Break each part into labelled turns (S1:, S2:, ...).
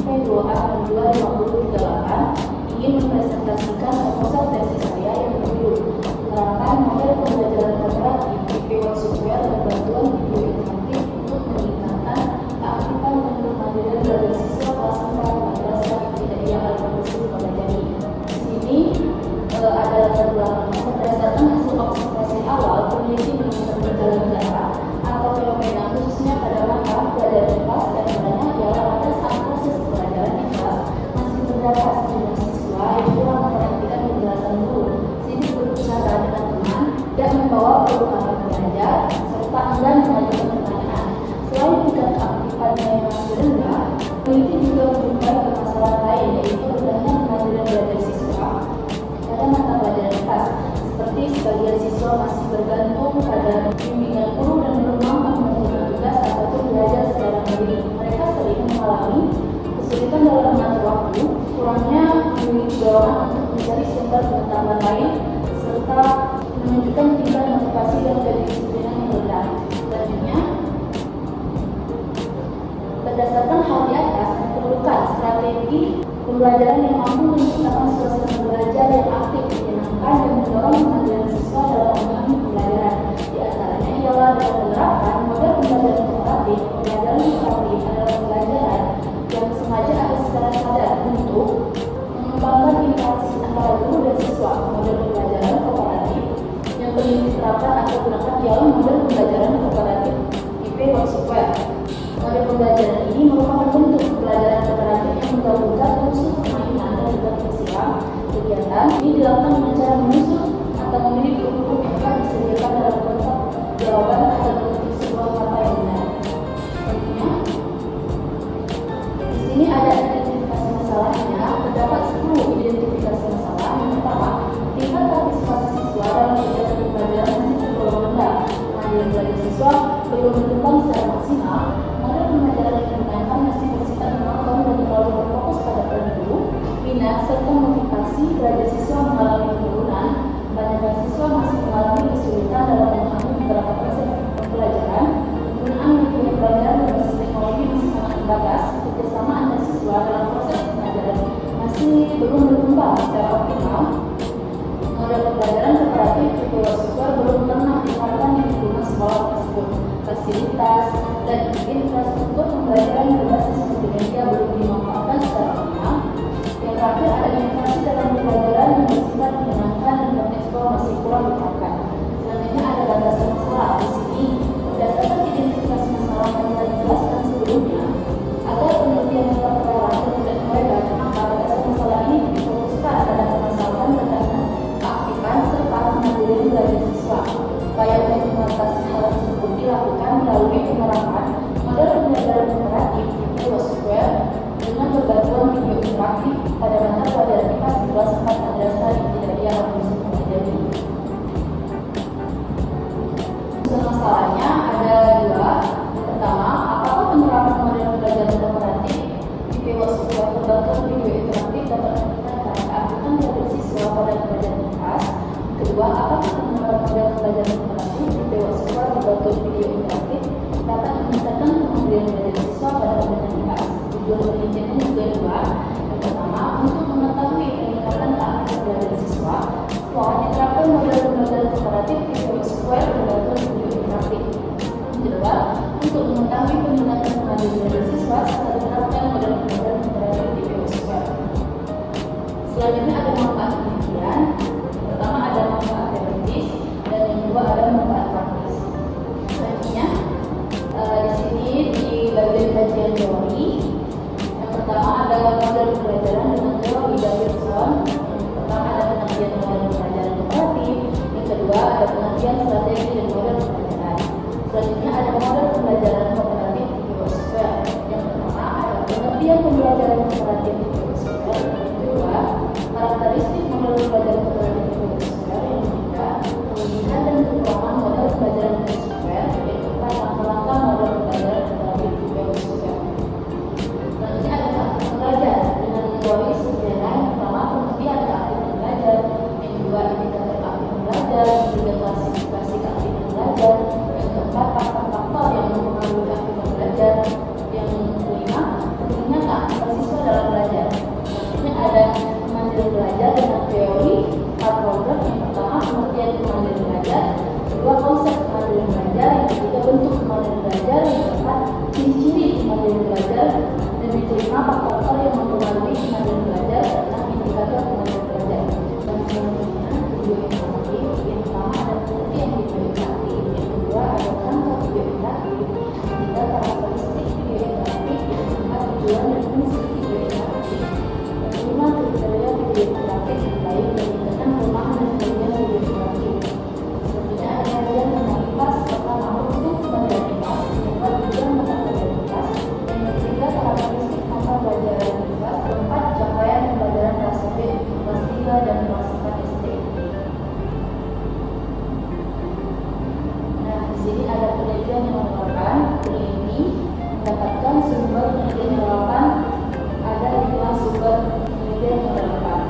S1: P2A dan 2058 ingin mempresentasikan proposal tesis saya yang berjudul menerapkan model pembelajaran kooperatif IP World Software dan bantuan video interaktif untuk meningkatkan keaktifan dan kemandirian belajar siswa kelas 4 madrasah ibtidaiyah Al-Qudus Pondok. Di sini ada latar belakangnya berdasarkan hasil observasi awal peneliti menemukan perjalanan data atau fenomena khususnya pada masa belajar di kelas dan sebenarnya ialah pada saat proses pembelajaran di kelas masih terdapat sejumlah siswa yang kurang memperhatikan penjelasan guru, sibuk berbicara dengan teman, dan membawa perlengkapan belajar serta enggan mengajukan pertanyaan. Selain tingkat keaktifannya yang masih rendah, peneliti juga menjumpai permasalahan lain yaitu rendahnya kemandirian belajar siswa pada mata pelajaran kelas, seperti sebagian siswa masih bergantung pada bimbingan guru dan belum mampu mengerjakan tugas ataupun belajar secara mandiri. Mereka sering mengalami kesulitan dalam mengatur waktu, kurangnya memiliki dorongan untuk mencari sumber pengetahuan lain, serta menunjukkan tingkat motivasi dan kedisiplinan yang rendah. Selanjutnya, berdasarkan hal di atas, diperlukan strategi pembelajaran yang mampu menciptakan suasana belajar yang aktif, menyenangkan, dan mendorong kemandirian siswa dalam memahami pembelajaran. Di antaranya ialah dengan menerapkan model pembelajaran kooperatif. Pembelajaran kooperatif adalah pembelajaran yang sengaja ada secara sadar untuk mengembangkan interaksi antara guru dan siswa. Model pembelajaran kooperatif yang perlu diterapkan atau gunakan ialah model pembelajaran kooperatif IP World Software. Model pembelajaran ini merupakan bentuk pembelajaran kooperatif yang menggabungkan unsur permainan dan juga persiapan. Kegiatan ini dilakukan dengan cara menyusun atau memilih grup-grup yang akan disediakan dalam kotak jawaban atau mengetik sebuah kata yang benar. Selanjutnya, di sini ada identifikasi masalahnya. Terdapat 10 identifikasi masalah. Yang pertama, tingkat partisipasi siswa dalam kegiatan pembelajaran masih tergolong rendah. Kemandirian belajar siswa belum berkembang secara maksimal. Model pembelajaran yang digunakan masih bersifat monoton dan terlalu berfokus pada peran guru, minat, serta motivasi belajar siswa mengalami penurunan. Kebanyakan siswa masih mengalami kesulitan dalam memahami beberapa konsep pembelajaran. Penggunaan metode pembelajaran berbasis teknologi masih sangat terbatas. Kerjasama antar siswa dalam proses pembelajaran masih belum berkembang secara optimal. Model pembelajaran kooperatif IP World Software belum pernah diterapkan di lingkungan sekolah tersebut. Fasilitas dan infrastruktur pembelajaran berbasis multimedia belum dimanfaatkan secara optimal. Yang terakhir, ada inovasi dalam pembelajaran yang bersifat menyenangkan dan kontekstual masih kurang diterapkan. Selanjutnya ada batasan masalah. Di sini, berdasarkan identifikasi masalah yang telah dijelaskan sebelumnya, agar penelitian tetap relevan dan tidak melebar, maka batasan masalah ini difokuskan pada permasalahan tentang keaktifan serta kemandirian belajar siswa. Upaya untuk mengatasi hal tersebut dilakukan melalui penerapan model pembelajaran kooperatif IP World Software dengan berbantuan video interaktif pada mata pelajaran IPA di kelas 4 madrasah ibtidaiyah Al-Qudus Pondok. Masalahnya ada dua. Pertama, apakah penerapan model pembelajaran kooperatif IP World Software berbantuan video interaktif dapat meningkatkan keaktifan belajar siswa pada pembelajaran IPA? Kedua, apakah penerapan model pembelajaran kooperatif IP World Software berbantuan video interaktif dapat meningkatkan kemandirian belajar siswa pada pembelajaran IPA? Tujuan penelitian juga dua. Yang pertama, untuk mengetahui peningkatan keaktifan belajar siswa setelah diterapkan model pembelajaran kooperatif IP World Software berbantuan video interaktif. Yang kedua, untuk mengetahui peningkatan kemandirian belajar siswa setelah diterapkan model pembelajaran kooperatif IP World Software. Selanjutnya ada manfaat penelitian. Pertama ada manfaat teoritis dan yang kedua ada manfaat praktis. Selanjutnya di sini di bagian kajian teori, yang pertama ada model pembelajaran dengan teori Davidson. Yang pertama ada pengertian model pembelajaran kooperatif, yang kedua ada pengertian strategi dan model pembelajaran. Selanjutnya ada model pembelajaran kooperatif di World Software. Yang pertama ada pengertian pembelajaran kooperatif di World Software. Yang kedua, karakteristik model pembelajaran kooperatif di World Software. Yang ketiga, kelebihan dan kekurangan model pembelajaran di World Software. Yang keempat, langkah-langkah model pembelajaran kooperatif di World Software. Selanjutnya ada keaktifan belajar dengan teori sederhana. Yang pertama, pengertian keaktifan belajar. Yang kedua, indikator keaktifan belajar. Yang ketiga, klasifikasi keaktifan belajar. ada kemandirian belajar dengan teori, hard program. Yang pertama pengertian kemandirian belajar, kedua konsep kemandirian belajar, yang ketiga bentuk kemandirian belajar, yang keempat ciri-ciri kemandirian belajar, dan yang kelima faktor yang mempengaruhi kemandirian belajar, dan indikator kemandirian belajar. Dan selanjutnya video interaktif. Yang pertama ada pengertian video interaktif, yang kedua ada rangka video interaktif, yang ketiga karakteristik video interaktif, yang keempat tujuan dan fungsi video interaktif, yang kelima kriteria video interaktif yang baik, dan yang keenam kelemahan dan kelebihan video interaktif. Selanjutnya ada kajian tentang IPAS. Pertama, bentuk kemandirian IPAS, yang kedua tujuan mata pelajaran IPAS, yang ketiga karakteristik mata pelajaran IPAS, keempat capaian pembelajaran kelas 1, kelas 3, dan kelas 4 SD. Nah, di sini ada penelitian yang mengeluarkan peneliti mendapatkan sumber penelitian yang relevan, ada 5 sumber penelitian yang relevan.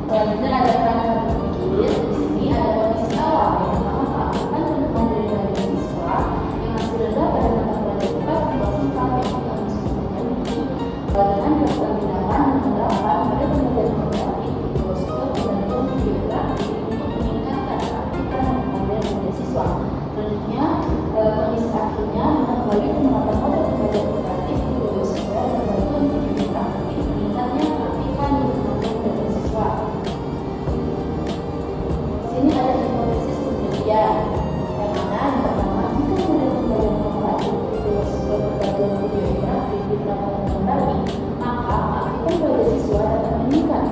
S1: Selanjutnya ada kerangka berpikir. Di sini ada kondisi awal yang pertama keaktifan dan kemandirian dari siswa yang masih rendah pada mata pelajaran IPAS di kelas 4 yang kita memiliki dengan melakukan tindakan dan penerapan pada pembelajaran interaktif video siswa tergantung video interaktif untuk meningkatkan keaktifan dan kemandirian dari siswa. Selanjutnya kondisi akhirnya melalui penerapan model pembelajaran interaktif video siswa tergantung video interaktif meningkatnya keaktifan dan kemandirian dari siswa. Sini ada hipotesis penelitian yang mana yang pertama jika model pembelajaran komparatif video siswa berbagai video interaktif diterapkan kembali, maka keaktifan belajar siswa dapat meningkat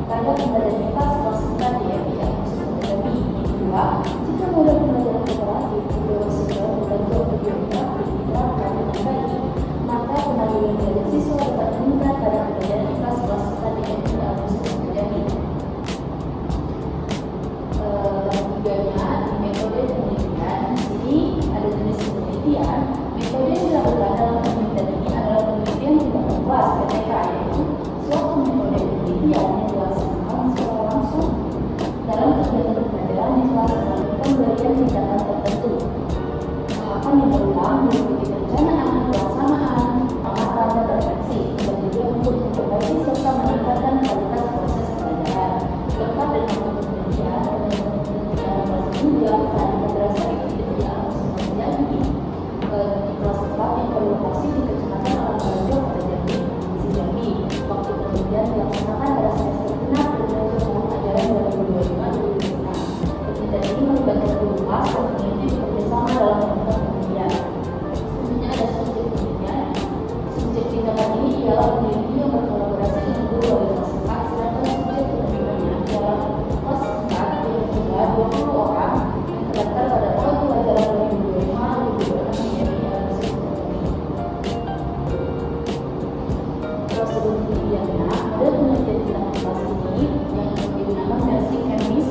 S1: pada pembelajaran IPAS kelas 4 di FI yang masuk akademi. Yang kedua, jika model pembelajaran komparatif video siswa berbagai video interaktif diterapkan dengan baik, maka kemandirian belajar siswa dapat meningkat pada pembelajaran IPAS kelas 4 di FI yang masuk akademi. Ketiganya di metode penelitian. Di sini ada jenis penelitian. Metode yang dilakukan dalam penelitian ini adalah penelitian tidak luas PTK, yaitu suatu metode penelitian yang dilaksanakan secara langsung dalam kegiatan pembelajaran di kelas melalui pemberian tindakan tertentu. Tahapan yang berulang meliputi perencanaan, pelaksanaan, pengamatan, dan refleksi, dan juga untuk memperbaiki serta meningkatkan kualitas proses pembelajaran. Tepat dengan penelitian dilakukan berdasarkan aktivitas yang terjadi di kelas 4 yang berlokasi di Kecamatan Alambajo, Kota Jambi. Waktu penelitian dilaksanakan pada semester genap dari tahun ajaran 2025-2026. Penelitian ini melibatkan guru kelas dan peneliti bekerjasama dalam melakukan penelitian. Selanjutnya ada subjek penelitian. Subjek tindakan ini ialah peneliti yang berkolaborasi dengan guru wali kelas 4, sedangkan subjek penelitiannya ialah kelas 4 yang jumlah 20 orang terdaftar pada tahun pelajaran 2025-2026 di FI yang masuk akademi. Prosedur penelitiannya, model penelitian tindakan kelas ini yang digunakan versi kemis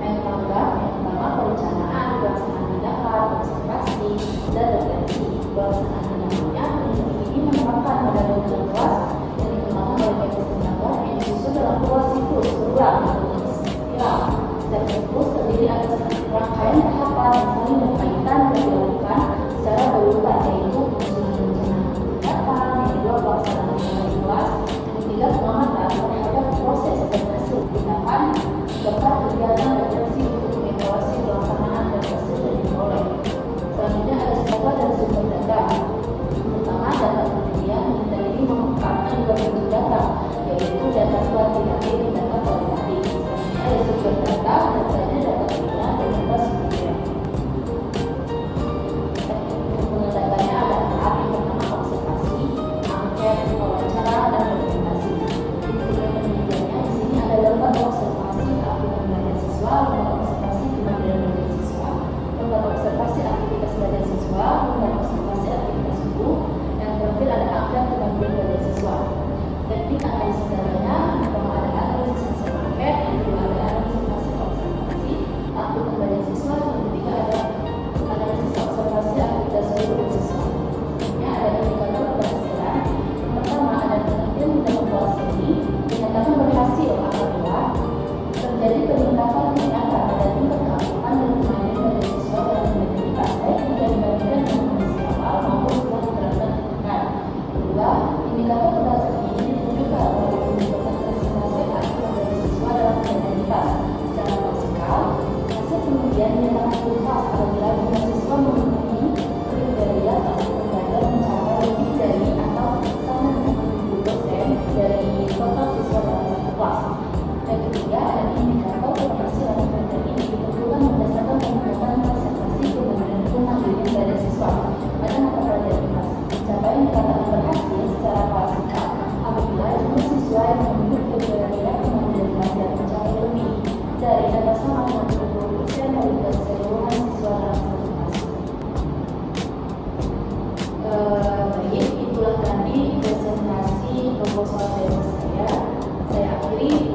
S1: yang tanggap. Yang pertama perencanaan, pelaksanaan tindakan, observasi, dan refleksi. Pelaksanaan tindakannya, penelitian ini menerapkan model penelitian kelas yang dikembangkan oleh kemis tindakan yang disusun dalam dua siklus berulang atau spiral. Setiap siklus terdiri atas rangkaian tahapan yang saling berkaitan dan dilakukan secara berurutan, yaitu penyusunan rencana tindakan, yang kedua pelaksanaan tindakan kelas, yang ketiga pengamatan terhadap proses dan hasil tindakan, keempat kegiatan refleksi untuk mengevaluasi pelaksanaan dan hasil yang diperoleh. Selanjutnya ada skala dan sumber data. Pertama, data penelitian. Penelitian ini mengungkapkan dua bentuk data, yaitu data kuantitatif dan data kualitatif. Selanjutnya ada sumber data, datanya data pilihan dan data sumber. Pengedatannya ada tahap yang pertama observasi, angket, wawancara, dan dokumentasi. Instrumen penelitiannya di sini ada lembar observasi keaktifan belajar siswa, lembar observasi kemandirian belajar siswa, lembar observasi aktivitas belajar siswa, lembar observasi aktivitas guru, yang terakhir ada angket kemandirian belajar siswa. Teknik analisis datanya, yang pertama ada analisis hasil angket, yang kedua ada analisis hasil observasi aktivitas belajar siswa, yang ketiga ada analisis observasi aktivitas guru dan siswa. Selanjutnya ada indikator keberhasilan. Yang pertama ada penelitian dalam kelas ini dinyatakan berhasil apabila terjadi peningkatan tindakan pada tingkat keaktifan dan kemandirian belajar siswa dalam belajar IPAS, baik jika dibandingkan dengan kondisi awal maupun setelah diterapkan tindakan. Kedua, indikator keberhasilan ini ditunjukkan oleh 30 kelas apabila jumlah siswa memenuhi kriteria untuk belajar mencapai lebih dari atau sama dengan 70% dari total siswa dalam satu kelas. Yang ketiga, ada indikator keberhasilan kriteria ini ditentukan berdasarkan peningkatan presentasi kemudian kemandirian dari siswa pada mata pelajaran kelas. Capaian dikatakan berhasil secara kualifikasi apabila jumlah siswa yang memenuhi kriteria kemandirian belajar mencapai lebih dari atau sama dengan 70% dari keseluruhan siswa dalam satu kelas. Baik, itulah tadi presentasi proposal dari saya. Saya akhiri.